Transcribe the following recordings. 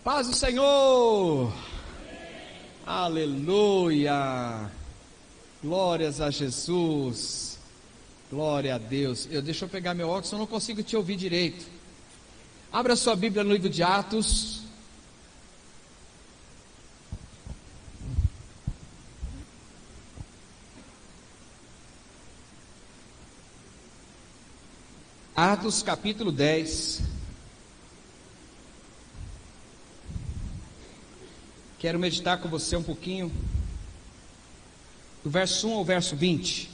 Paz do Senhor, aleluia, glórias a Jesus, glória a Deus. Deixa eu pegar meu óculos, eu não consigo te ouvir direito. Abra sua Bíblia no livro de Atos. Atos capítulo 10. Quero meditar com você um pouquinho do verso 1 ao verso 20.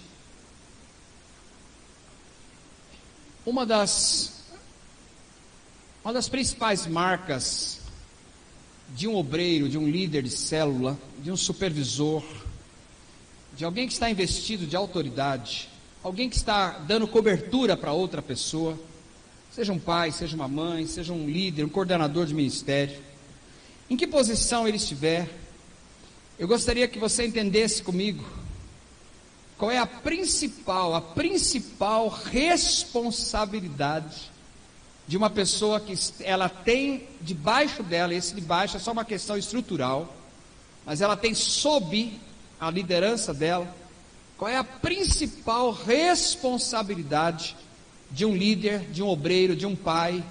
Uma das principais marcas de um obreiro, de um líder de célula, de um supervisor, de alguém que está investido de autoridade, alguém que está dando cobertura para outra pessoa, seja um pai, seja uma mãe, seja um líder, um coordenador de ministério, em que posição ele estiver, eu gostaria que você entendesse comigo qual é a principal responsabilidade de uma pessoa que ela tem debaixo dela, esse debaixo é só uma questão estrutural, mas ela tem sob a liderança dela, qual é a principal responsabilidade de um líder, de um obreiro, de um pai,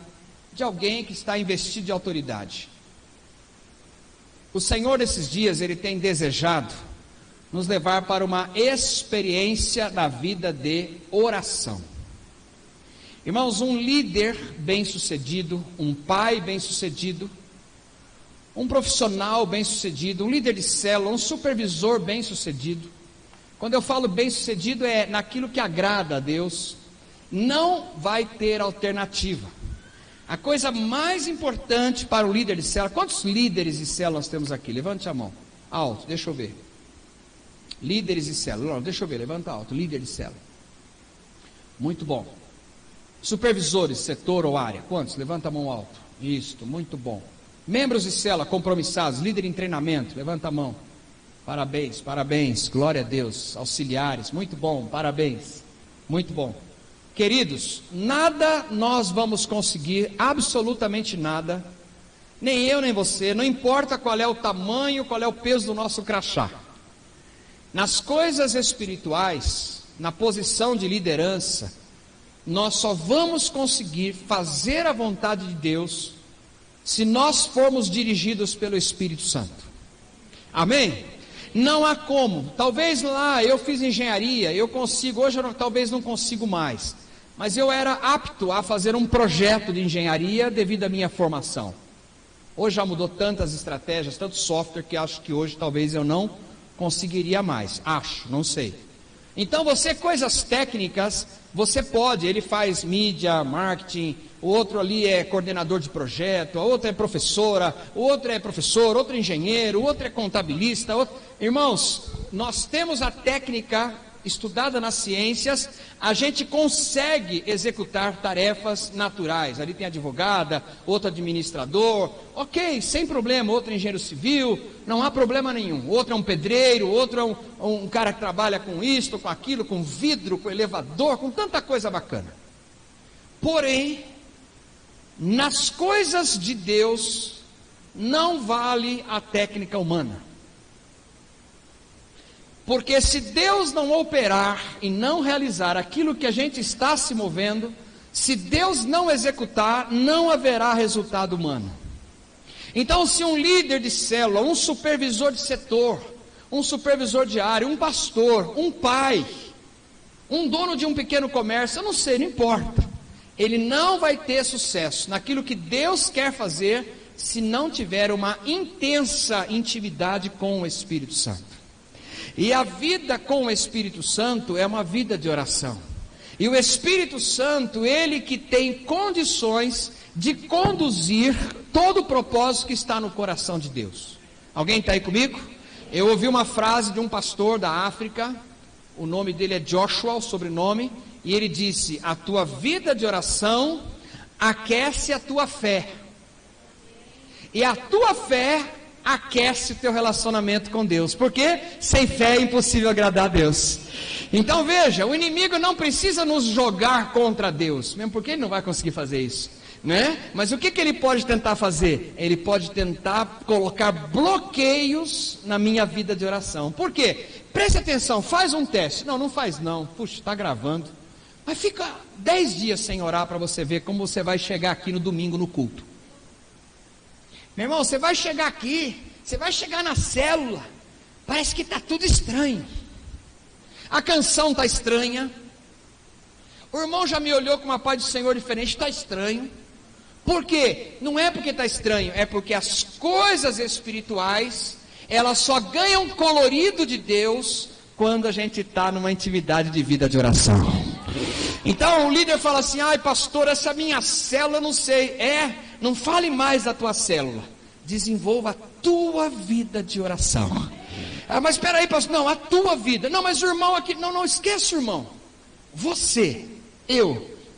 de alguém que está investido de autoridade? O Senhor nesses dias, Ele tem desejado nos levar para uma experiência na vida de oração. Irmãos, um líder bem-sucedido, um pai bem-sucedido, um profissional bem-sucedido, um líder de célula, um supervisor bem-sucedido, quando eu falo bem-sucedido é naquilo que agrada a Deus, não vai ter alternativa. A coisa mais importante para o líder de célula, quantos líderes de célula nós temos aqui? Levante a mão, alto, deixa eu ver. Líderes de célula, deixa eu ver, levanta alto, líder de célula. Muito bom. Supervisores, setor ou área, quantos? Levanta a mão alto. Isto, muito bom. Membros de célula, compromissados, líder em treinamento, levanta a mão. Parabéns, parabéns, glória a Deus. Auxiliares, muito bom, parabéns, muito bom. Queridos, nada nós vamos conseguir, absolutamente nada, nem eu nem você, não importa qual é o tamanho, qual é o peso do nosso crachá. Nas coisas espirituais, na posição de liderança, nós só vamos conseguir fazer a vontade de Deus se nós formos dirigidos pelo Espírito Santo. Amém? Não há como. Talvez lá eu fiz engenharia, eu consigo, hoje eu talvez não consigo mais, mas eu era apto a fazer um projeto de engenharia devido à minha formação. Hoje já mudou tantas estratégias, tanto software, que acho que hoje talvez eu não conseguiria mais, não sei. Então você, coisas técnicas, você pode, ele faz mídia, marketing, o outro ali é coordenador de projeto, a outra é professora, o outro é professor, outro é engenheiro, o outro é contabilista. Irmãos, nós temos a técnica estudada nas ciências, a gente consegue executar tarefas naturais. Ali tem advogada, outro administrador, ok, sem problema, outro engenheiro civil, não há problema nenhum. Outro é um pedreiro, outro é um cara que trabalha com isto, com aquilo, com vidro, com elevador, com tanta coisa bacana. Porém, nas coisas de Deus, não vale a técnica humana. Porque se Deus não operar e não realizar aquilo que a gente está se movendo, se Deus não executar, não haverá resultado humano. Então, se um líder de célula, um supervisor de setor, um supervisor de área, um pastor, um pai, um dono de um pequeno comércio, eu não sei, não importa, ele não vai ter sucesso naquilo que Deus quer fazer se não tiver uma intensa intimidade com o Espírito Santo. E a vida com o Espírito Santo é uma vida de oração. E o Espírito Santo, ele que tem condições de conduzir todo o propósito que está no coração de Deus. Alguém está aí comigo? Eu ouvi uma frase de um pastor da África, o nome dele é Joshua, o sobrenome, e ele disse: a tua vida de oração aquece a tua fé. E a tua fé aquece o teu relacionamento com Deus, porque sem fé é impossível agradar a Deus. Então veja, o inimigo não precisa nos jogar contra Deus, mesmo porque ele não vai conseguir fazer isso. né? Mas o que ele pode tentar fazer? Ele pode tentar colocar bloqueios na minha vida de oração. Por quê? Preste atenção, faz um teste. Não faz não. Puxa, está gravando. Mas fica 10 dias sem orar para você ver como você vai chegar aqui no domingo no culto. Meu irmão, você vai chegar aqui, você vai chegar na célula, parece que está tudo estranho. A canção está estranha. O irmão já me olhou com uma paz do Senhor diferente, está estranho. Por quê? Não é porque está estranho, é porque as coisas espirituais, elas só ganham colorido de Deus quando a gente está numa intimidade de vida de oração. Então o líder fala assim: ai pastor, essa minha célula, não sei. Não fale mais da tua célula, desenvolva a tua vida de oração. Mas espera aí pastor, não, a tua vida. Não, mas o irmão aqui, não esquece o irmão. Você,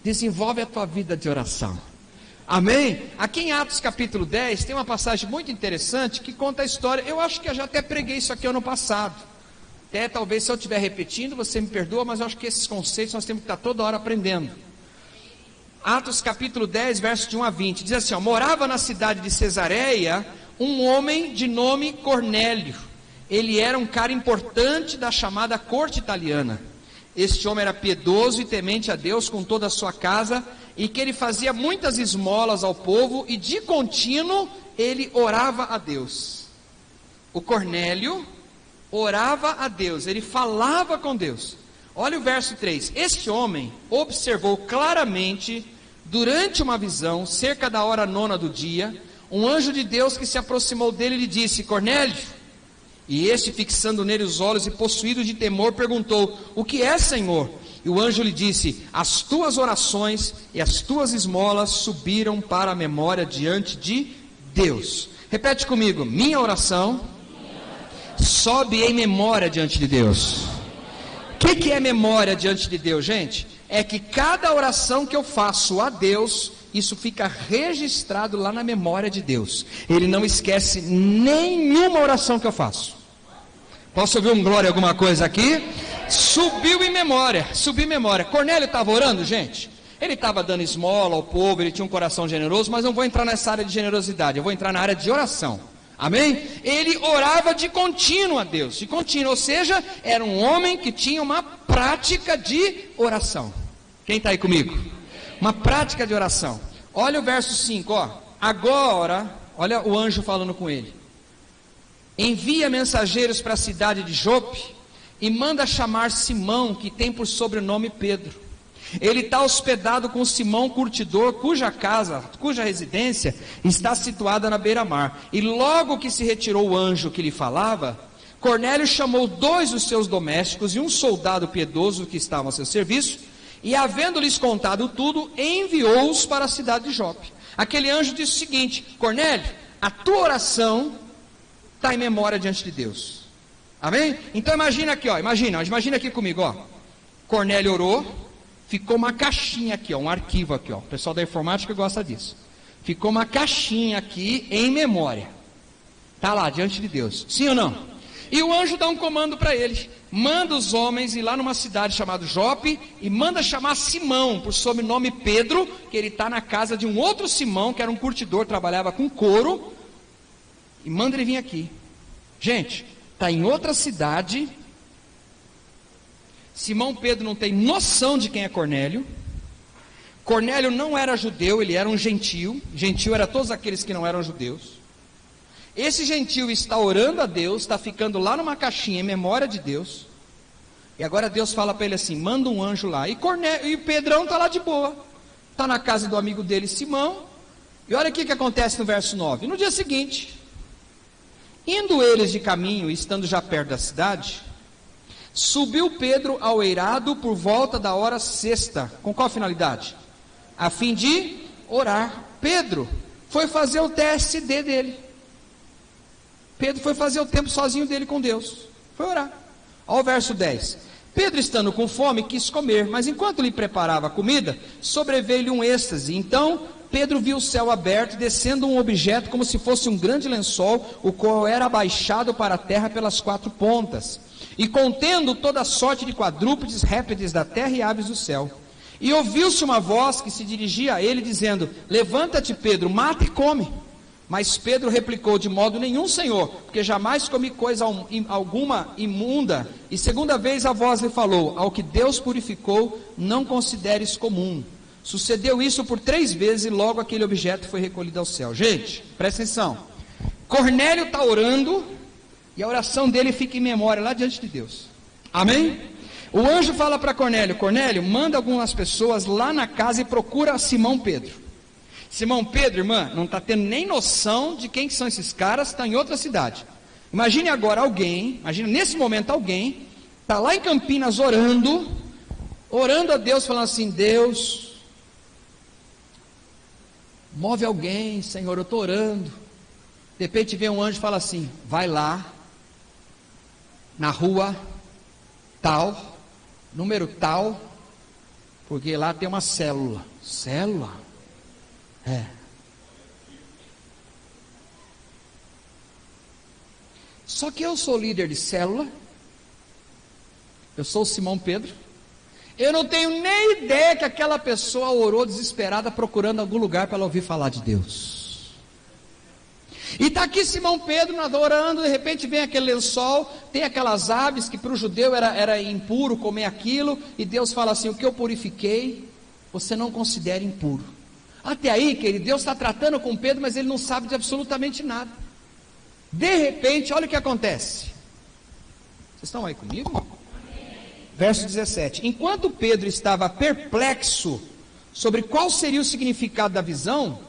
desenvolve a tua vida de oração. Amém? Aqui em Atos capítulo 10 tem uma passagem muito interessante que conta a história. Eu acho que eu já até preguei isso aqui ano passado. Até talvez se eu estiver repetindo, você me perdoa, mas eu acho que esses conceitos nós temos que estar toda hora aprendendo. Atos capítulo 10, versos de 1 a 20, diz assim: morava na cidade de Cesareia um homem de nome Cornélio. Ele era um cara importante da chamada corte italiana. Este homem era piedoso e temente a Deus com toda a sua casa, e que ele fazia muitas esmolas ao povo, e de contínuo ele orava a Deus. O Cornélio orava a Deus, ele falava com Deus. Olha o verso 3: este homem observou claramente, durante uma visão, cerca da hora 9 do dia, um anjo de Deus que se aproximou dele e lhe disse: Cornélio. E este, fixando nele os olhos e possuído de temor, perguntou: o que é, Senhor? E o anjo lhe disse: as tuas orações e as tuas esmolas subiram para a memória diante de Deus. Repete comigo: minha oração sobe em memória diante de Deus. O que é memória diante de Deus, gente? É que cada oração que eu faço a Deus, isso fica registrado lá na memória de Deus. Ele não esquece nenhuma oração que eu faço. Posso ouvir um glória alguma coisa aqui? Subiu em memória, subiu em memória. Cornélio estava orando, gente? Ele estava dando esmola ao povo, ele tinha um coração generoso, mas não vou entrar nessa área de generosidade, eu vou entrar na área de oração. Amém? Ele orava de contínuo a Deus, de contínuo, ou seja, era um homem que tinha uma prática de oração. Quem está aí comigo? Uma prática de oração. Olha o verso 5, ó. Agora, olha o anjo falando com ele: envia mensageiros para a cidade de Jope e manda chamar Simão, que tem por sobrenome Pedro. Ele está hospedado com Simão curtidor, cuja residência está situada na beira-mar. E logo que se retirou o anjo que lhe falava, Cornélio chamou 2 dos seus domésticos e um soldado piedoso que estava a seu serviço, e havendo-lhes contado tudo, enviou-os para a cidade de Jope. Aquele anjo disse o seguinte: Cornélio, a tua oração está em memória diante de Deus. Amém? Então imagina aqui, ó, imagina aqui comigo, ó. Cornélio orou, ficou uma caixinha aqui, ó, um arquivo aqui, ó. O pessoal da informática gosta disso. Ficou uma caixinha aqui em memória. Está lá diante de Deus. Sim ou não? E o anjo dá um comando para eles: manda os homens ir lá numa cidade chamada Jope e manda chamar Simão, por sobrenome Pedro, que ele está na casa de um outro Simão, que era um curtidor, trabalhava com couro, e manda ele vir aqui. Gente, está em outra cidade. Simão Pedro não tem noção de quem é Cornélio. Cornélio não era judeu, ele era um gentio. Gentio era todos aqueles que não eram judeus. Esse gentio está orando a Deus, está ficando lá numa caixinha em memória de Deus. E agora Deus fala para ele assim: manda um anjo lá. E Pedrão está lá de boa, está na casa do amigo dele Simão. E olha o que acontece no verso 9. No dia seguinte, indo eles de caminho, estando já perto da cidade, subiu Pedro ao eirado por volta da hora 6ª. Com qual finalidade? A fim de orar. Pedro foi fazer o TSD dele. Pedro foi fazer o tempo sozinho dele com Deus. Foi orar. Olha o verso 10. Pedro, estando com fome, quis comer, mas enquanto lhe preparava a comida, sobreveio-lhe um êxtase. Então Pedro viu o céu aberto e descendo um objeto como se fosse um grande lençol, o qual era abaixado para a terra pelas 4 pontas, e contendo toda sorte de quadrúpedes, répteis da terra e aves do céu. E ouviu-se uma voz que se dirigia a ele, dizendo: levanta-te, Pedro, mata e come. Mas Pedro replicou: de modo nenhum, Senhor, porque jamais comi coisa alguma imunda. E segunda vez a voz lhe falou: ao que Deus purificou, não consideres comum. Sucedeu isso por 3 vezes, e logo aquele objeto foi recolhido ao céu. Gente, presta atenção. Cornélio está orando, e a oração dele fica em memória lá diante de Deus. Amém? O anjo fala para Cornélio: Cornélio, manda algumas pessoas lá na casa e procura Simão Pedro. Simão Pedro, irmã, não está tendo nem noção de quem são esses caras, está em outra cidade. Imagine agora imagine nesse momento alguém, está lá em Campinas orando a Deus, falando assim: Deus, move alguém, Senhor, eu estou orando. De repente vem um anjo e fala assim: vai lá, na rua tal, número tal, porque lá tem uma célula. Célula? É. Só que eu sou líder de célula, eu sou o Simão Pedro, eu não tenho nem ideia que aquela pessoa orou desesperada procurando algum lugar para ela ouvir falar de Deus. E está aqui Simão Pedro orando, de repente vem aquele lençol, tem aquelas aves que para o judeu era impuro comer aquilo, e Deus fala assim: o que eu purifiquei, você não considera impuro. Até aí, querido, Deus está tratando com Pedro, mas ele não sabe de absolutamente nada. De repente, olha o que acontece. Vocês estão aí comigo? Verso 17: enquanto Pedro estava perplexo sobre qual seria o significado da visão,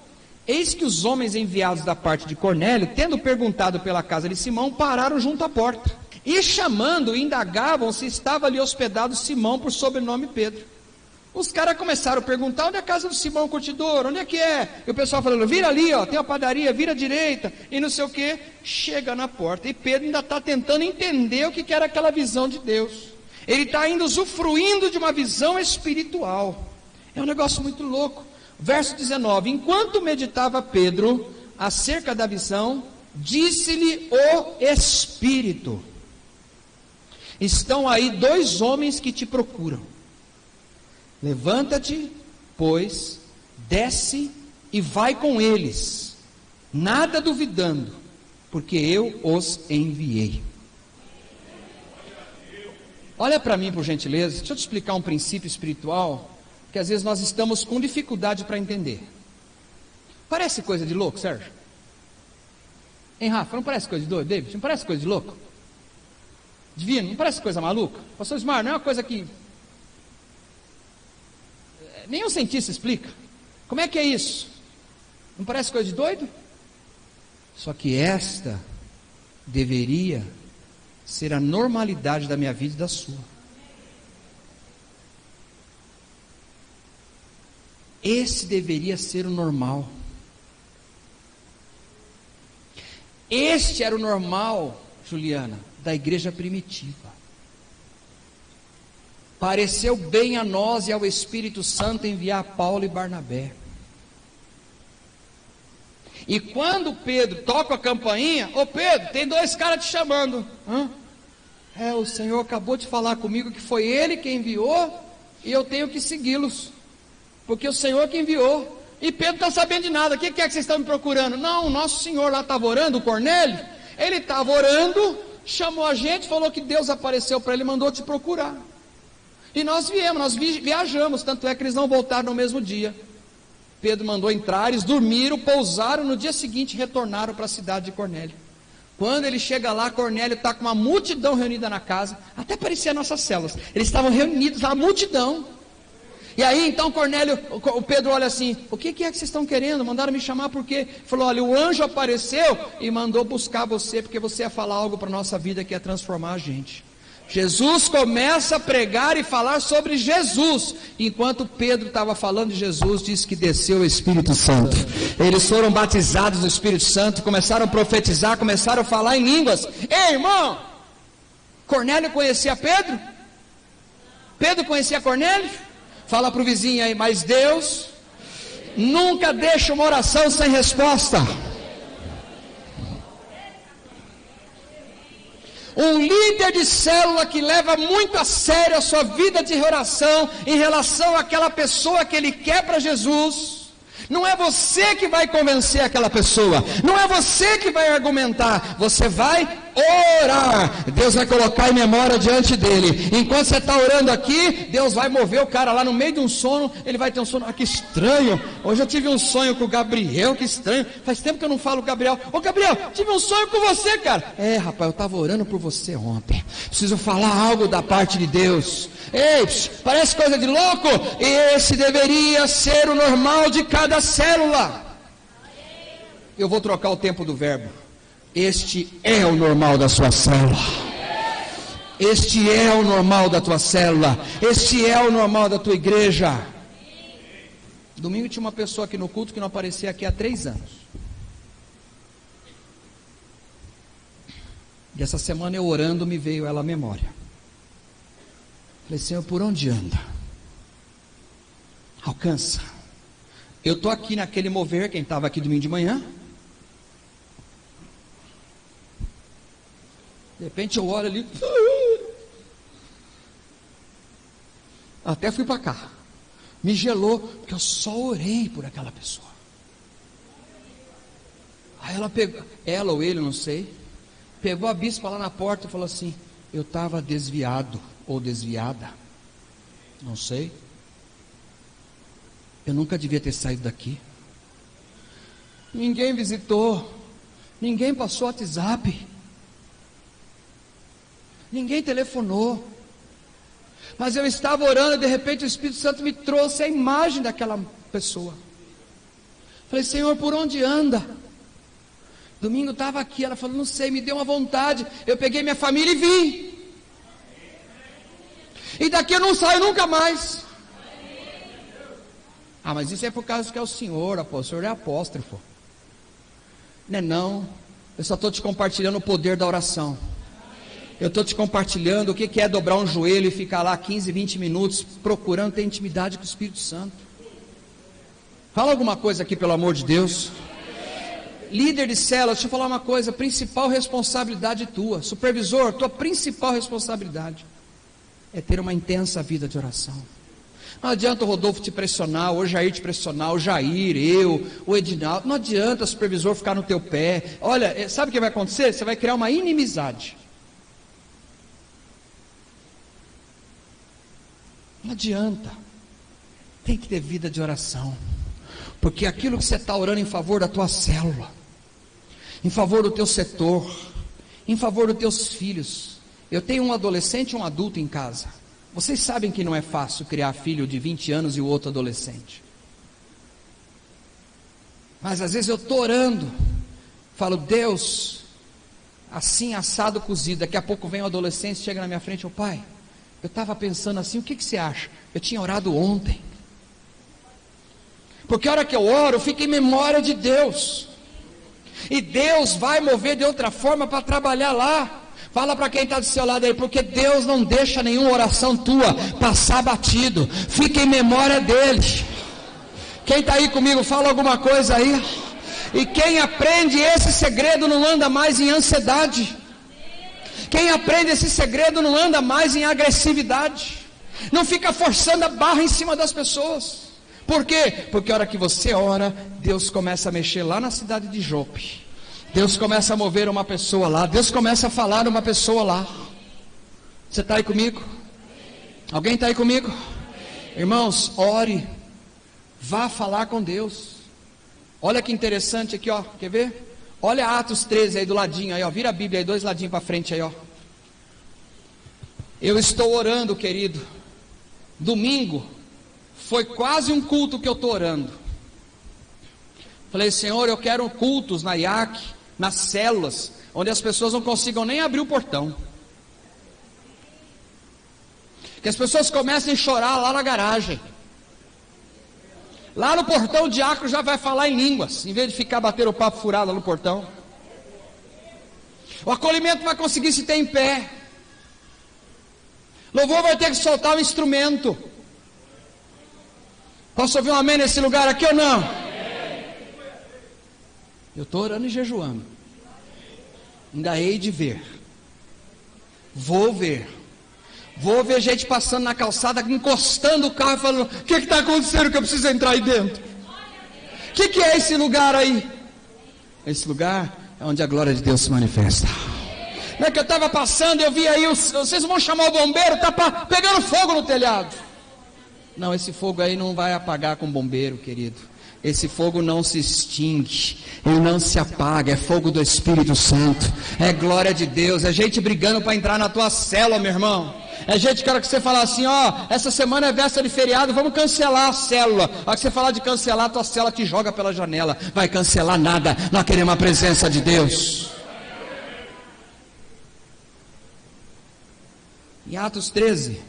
eis que os homens enviados da parte de Cornélio, tendo perguntado pela casa de Simão, pararam junto à porta. E chamando, indagavam se estava ali hospedado Simão por sobrenome Pedro. Os caras começaram a perguntar: onde é a casa do Simão Curtidor? Onde é que é? E o pessoal falando: vira ali, ó, tem uma padaria, vira à direita, e não sei o que. Chega na porta, e Pedro ainda está tentando entender o que era aquela visão de Deus. Ele está ainda usufruindo de uma visão espiritual. É um negócio muito louco. Verso 19: enquanto meditava Pedro acerca da visão, disse-lhe o Espírito: estão aí 2 homens que te procuram. Levanta-te, pois, desce e vai com eles, nada duvidando, porque eu os enviei. Olha para mim, por gentileza, deixa eu te explicar um princípio espiritual, que às vezes nós estamos com dificuldade para entender. Parece coisa de louco, Sérgio? Hein, Rafa, não parece coisa de doido, David? Não parece coisa de louco? Divino, não parece coisa maluca? Pastor Ismar, não é uma coisa que nenhum cientista explica. Como é que é isso? Não parece coisa de doido? Só que esta deveria ser a normalidade da minha vida e da sua. Esse deveria ser o normal. Este era o normal, Juliana, da igreja primitiva. Pareceu bem a nós e ao Espírito Santo enviar Paulo e Barnabé. E quando Pedro toca a campainha: ô Pedro, tem 2 caras te chamando. O Senhor acabou de falar comigo que foi Ele quem enviou, e eu tenho que segui-los, porque o Senhor que enviou. E Pedro não está sabendo de nada. O que é que vocês estão me procurando? Não, o nosso Senhor lá estava orando, o Cornélio, ele estava orando, chamou a gente, falou que Deus apareceu para ele, mandou te procurar. E nós viemos, nós viajamos, tanto é que eles não voltaram no mesmo dia. Pedro mandou entrar, eles dormiram, pousaram, no dia seguinte retornaram para a cidade de Cornélio. Quando ele chega lá, Cornélio está com uma multidão reunida na casa, até parecia nossas células, eles estavam reunidos, a multidão. E aí então o Pedro olha assim: o que é que vocês estão querendo? Mandaram me chamar por quê? Falou: olha, o anjo apareceu e mandou buscar você, porque você ia falar algo para a nossa vida que ia transformar a gente. Jesus começa a pregar e falar sobre Jesus. Enquanto Pedro estava falando de Jesus, diz que desceu o Espírito Santo. Eles foram batizados no Espírito Santo, começaram a profetizar, começaram a falar em línguas. Ei, irmão, Cornélio conhecia Pedro? Pedro conhecia Cornélio? Fala para o vizinho aí: mas Deus nunca deixa uma oração sem resposta. Um líder de célula que leva muito a sério a sua vida de oração em relação àquela pessoa que ele quer para Jesus. Não é você que vai convencer aquela pessoa, não é você que vai argumentar, você vai orar. Deus vai colocar em memória diante dele. Enquanto você está orando aqui, Deus vai mover o cara lá no meio de um sono. Ele vai ter um sono, que estranho, hoje eu tive um sonho com o Gabriel, que estranho, faz tempo que eu não falo com o Gabriel. Ô Gabriel, tive um sonho com você, cara. Rapaz, eu estava orando por você ontem, preciso falar algo da parte de Deus. Ei, parece coisa de louco. Esse deveria ser o normal de cada célula. Eu vou trocar o tempo do verbo. Este é o normal da sua célula. Este é o normal da tua célula. Este é o normal da tua igreja. Domingo tinha uma pessoa aqui no culto que não aparecia aqui há 3 anos. E essa semana eu orando me veio ela à memória. Falei, Senhor, por onde anda? Alcança. Eu estou aqui naquele mover, quem estava aqui domingo de manhã. De repente eu olho ali. Até fui para cá. Me gelou, porque eu só orei por aquela pessoa. Aí ela pegou, ela ou ele, não sei, pegou a bispa lá na porta e falou assim: eu estava desviado ou desviada, não sei, eu nunca devia ter saído daqui. Ninguém visitou, ninguém passou WhatsApp, ninguém telefonou, mas eu estava orando e de repente o Espírito Santo me trouxe a imagem daquela pessoa. Falei, Senhor, por onde anda? Domingo estava aqui, ela falou, não sei, me deu uma vontade, eu peguei minha família e vim. E daqui eu não saio nunca mais. Mas isso é por causa que é o Senhor, apóstolo. O Senhor é apóstrofo. Não é não. Eu só estou te compartilhando o poder da oração. Eu estou te compartilhando o que é dobrar um joelho e ficar lá 15, 20 minutos procurando ter intimidade com o Espírito Santo. Fala alguma coisa aqui, pelo amor de Deus. Líder de célula, deixa eu falar uma coisa. Principal responsabilidade tua. Supervisor, tua principal responsabilidade é ter uma intensa vida de oração. Não adianta o Rodolfo te pressionar, o Jair te pressionar, o Jair, eu, o Edinaldo. Não adianta o supervisor ficar no teu pé. Olha, sabe o que vai acontecer? Você vai criar uma inimizade. Não adianta. Tem que ter vida de oração. Porque aquilo que você está orando em favor da tua célula, em favor do teu setor, em favor dos teus filhos. Eu tenho um adolescente e um adulto em casa. Vocês sabem que não é fácil criar filho de 20 anos e o outro adolescente. Mas às vezes eu estou orando, falo, Deus, assim assado cozido. Daqui a pouco vem um adolescente, chega na minha frente, pai, eu estava pensando assim, o que você acha? Eu tinha orado ontem. Porque a hora que eu oro, fica em memória de Deus. E Deus vai mover de outra forma para trabalhar lá. Fala para quem está do seu lado aí, porque Deus não deixa nenhuma oração tua passar batido. Fica em memória dele. Quem está aí comigo, fala alguma coisa aí. E quem aprende esse segredo não anda mais em ansiedade. Quem aprende esse segredo não anda mais em agressividade. Não fica forçando a barra em cima das pessoas. Por quê? Porque a hora que você ora, Deus começa a mexer lá na cidade de Jope. Deus começa a mover uma pessoa lá. Deus começa a falar uma pessoa lá. Você está aí comigo? Alguém está aí comigo? Irmãos, ore. Vá falar com Deus. Olha que interessante aqui, ó. Quer ver? Olha Atos 13 aí do ladinho aí, ó. Vira a Bíblia aí, 2 ladinhos para frente aí, ó. Eu estou orando, querido. Domingo foi quase um culto que eu estou orando. Falei, Senhor, eu quero cultos na IAC, nas células, onde as pessoas não consigam nem abrir o portão. Que as pessoas comecem a chorar lá na garagem. Lá no portão o diácono já vai falar em línguas, em vez de ficar batendo o papo furado lá no portão. O acolhimento vai conseguir se ter em pé. Louvor vai ter que soltar o instrumento. Posso ouvir um amém nesse lugar aqui ou não? Eu estou orando e jejuando. Ainda hei de ver Vou ver gente passando na calçada, encostando o carro e falando: o que está acontecendo que eu preciso entrar aí dentro? O que é esse lugar aí? Esse lugar é onde a glória de Deus se manifesta. Não é que eu estava passando e eu vi aí, vocês vão chamar o bombeiro, está pegando fogo no telhado. Não, esse fogo aí não vai apagar com bombeiro, querido. Esse fogo não se extingue, ele não se apaga, é fogo do Espírito Santo, é glória de Deus, é gente brigando para entrar na tua célula, meu irmão. É gente que quer que você fala assim: ó, essa semana é véspera de feriado, vamos cancelar a célula. A hora que você falar de cancelar, a tua célula te joga pela janela. Vai cancelar nada, nós queremos a presença de Deus. Em Atos 13,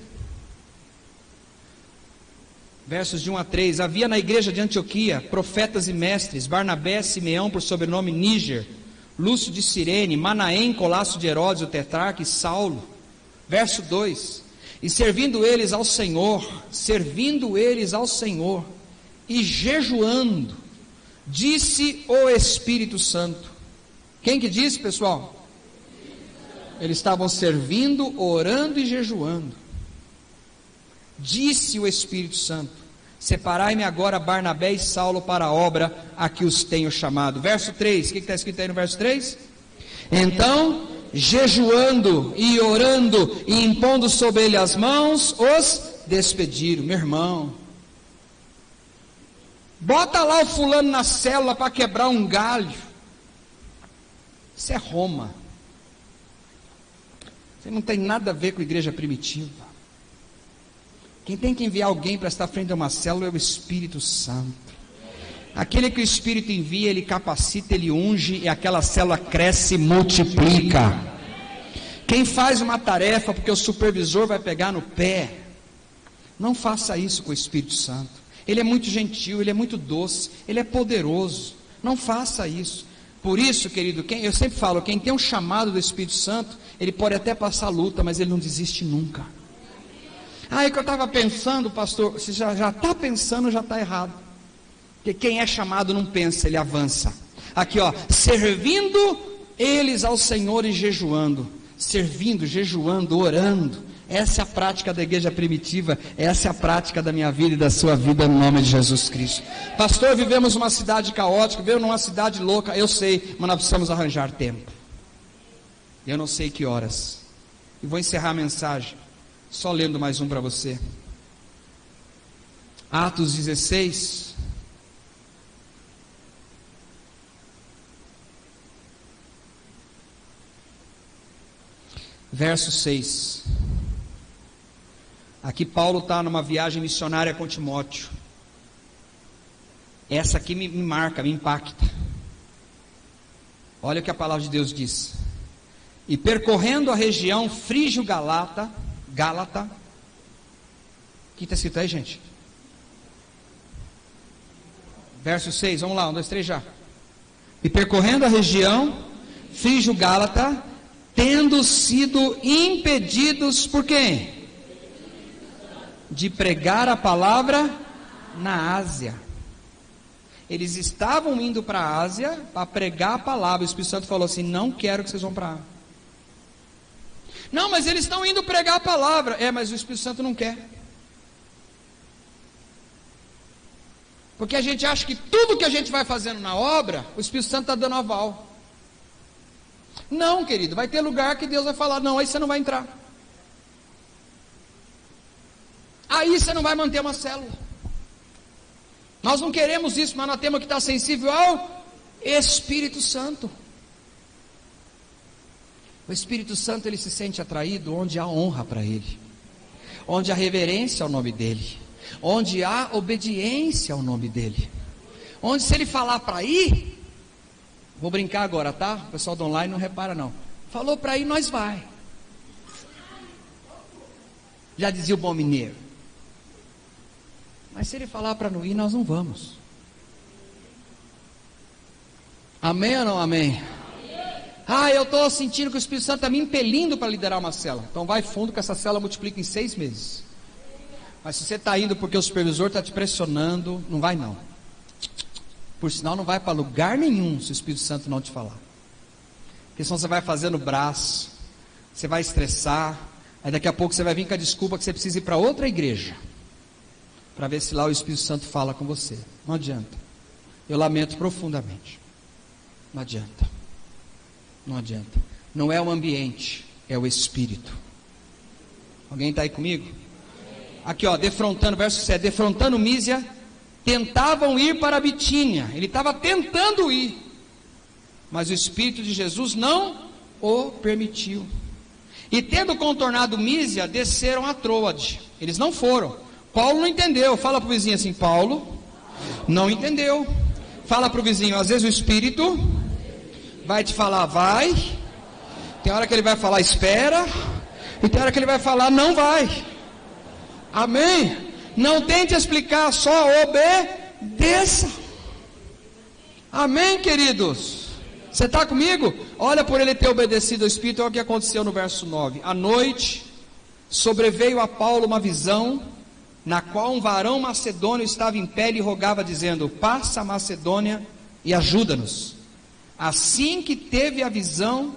versos de 1 a 3, havia na igreja de Antioquia profetas e mestres: Barnabé, Simeão, por sobrenome Níger, Lúcio de Cirene, Manaém, Colasso de Herodes, o tetrarca, e Saulo. Verso 2: e servindo eles ao Senhor, e jejuando, disse o Espírito Santo. Quem que disse, pessoal? Eles estavam servindo, orando e jejuando. Disse o Espírito Santo: separai-me agora Barnabé e Saulo para a obra a que os tenho chamado. Verso 3, o que está escrito aí no verso 3? Então, jejuando e orando e impondo sobre ele as mãos, os despediram. Meu irmão, bota lá o fulano na célula para quebrar um galho. Isso é Roma. Isso não tem nada a ver com a igreja primitiva. Quem tem que enviar alguém para estar frente a uma célula é o Espírito Santo. Aquele que o Espírito envia, ele capacita, ele unge, e aquela célula cresce e multiplica. Quem faz uma tarefa porque o supervisor vai pegar no pé, não faça isso com o Espírito Santo. Ele é muito gentil, ele é muito doce, ele é poderoso. Não faça isso. Por isso, querido, eu sempre falo, quem tem um chamado do Espírito Santo, ele pode até passar luta, mas ele não desiste nunca. É que eu estava pensando, pastor. Você já está pensando, já está errado. Porque quem é chamado não pensa, ele avança. Aqui, ó, servindo eles ao Senhor e jejuando. Servindo, jejuando, orando. Essa é a prática da igreja primitiva. Essa é a prática da minha vida e da sua vida, no nome de Jesus Cristo. Pastor, vivemos uma cidade caótica, vivemos numa cidade louca. Eu sei, mas nós precisamos arranjar tempo. Eu não sei que horas. E vou encerrar a mensagem só lendo mais um para você. Atos 16. Verso 6. Aqui Paulo está numa viagem missionária com Timóteo. Essa aqui me marca, me impacta. Olha o que a palavra de Deus diz. E percorrendo a região frígio-gálata, o que está escrito aí, gente? Verso 6, vamos lá, 1, 2, 3 já. E percorrendo a região frígio-gálata, tendo sido impedidos por quem? De pregar a palavra na Ásia. Eles estavam indo para a Ásia para pregar a palavra. O Espírito Santo falou assim: não quero que vocês vão para lá. Não, mas eles estão indo pregar a palavra. Mas o Espírito Santo não quer. Porque a gente acha que tudo que a gente vai fazendo na obra, o Espírito Santo está dando aval. Não, querido, vai ter lugar que Deus vai falar: não, aí você não vai entrar. Aí você não vai manter uma célula. Nós não queremos isso, mas nós temos que estar sensível ao Espírito Santo. O Espírito Santo, ele se sente atraído onde há honra para ele, onde há reverência ao nome dele, onde há obediência ao nome dele, onde se ele falar para ir, vou brincar agora, tá? O pessoal do online não repara não. Falou para ir, nós vai. Já dizia o bom mineiro. Mas se ele falar para não ir, nós não vamos. Amém ou não amém? Eu estou sentindo que o Espírito Santo está me impelindo para liderar uma célula. Então vai fundo que essa célula multiplica em 6 meses. Mas se você está indo porque o supervisor está te pressionando, não vai não. Por sinal, não vai para lugar nenhum se o Espírito Santo não te falar. Porque senão você vai fazer no braço, você vai estressar, aí daqui a pouco você vai vir com a desculpa que você precisa ir para outra igreja, para ver se lá o Espírito Santo fala com você. Não adianta. Eu lamento profundamente. Não adianta. Não adianta. Não é o ambiente, é o Espírito. Alguém está aí comigo? Aqui ó, defrontando, verso 7, defrontando Mísia, tentavam ir para a Bitínia. Ele estava tentando ir, mas o Espírito de Jesus não o permitiu. E tendo contornado Mísia, desceram a Troade. Eles não foram. Paulo não entendeu. Fala para o vizinho assim, Paulo não entendeu. Fala para o vizinho, às vezes o Espírito vai te falar, vai. Tem hora que ele vai falar, espera. E tem hora que ele vai falar, não vai. Amém? Não tente explicar, só obedeça. Amém, queridos? Você está comigo? Olha, por ele ter obedecido ao Espírito, olha o que aconteceu no verso 9. À noite, sobreveio a Paulo uma visão, na qual um varão macedônio estava em pé e lhe rogava, dizendo, passa a Macedônia e ajuda-nos. Assim que teve a visão,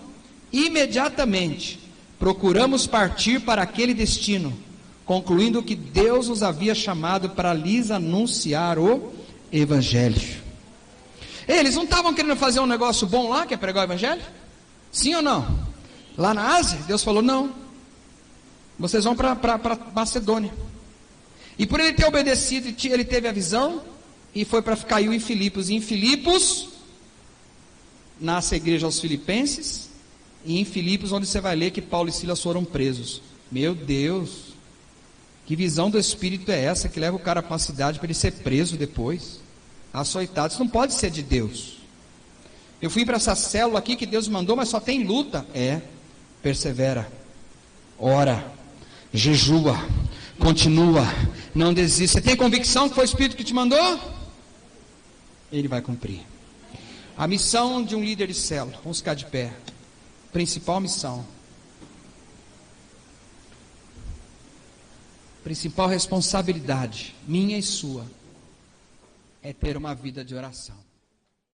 imediatamente, procuramos partir para aquele destino, concluindo que Deus nos havia chamado para lhes anunciar o Evangelho. Eles não estavam querendo fazer um negócio bom lá, que é pregar o Evangelho? Sim ou não? Lá na Ásia, Deus falou, não, vocês vão para Macedônia. E por ele ter obedecido, ele teve a visão, e foi para caiu em Filipos. E em Filipos, nasce a igreja aos filipenses, e em Filipos, onde você vai ler que Paulo e Silas foram presos. Meu Deus, que visão do Espírito é essa, que leva o cara para uma cidade para ele ser preso depois, açoitado? Isso não pode ser de Deus. Eu fui para essa célula aqui que Deus mandou, mas só tem luta. Persevera, ora, jejua, continua, não desista. Você tem convicção que foi o Espírito que te mandou? Ele vai cumprir. A missão de um líder de célula, vamos ficar de pé. Principal missão, principal responsabilidade, minha e sua, é ter uma vida de oração.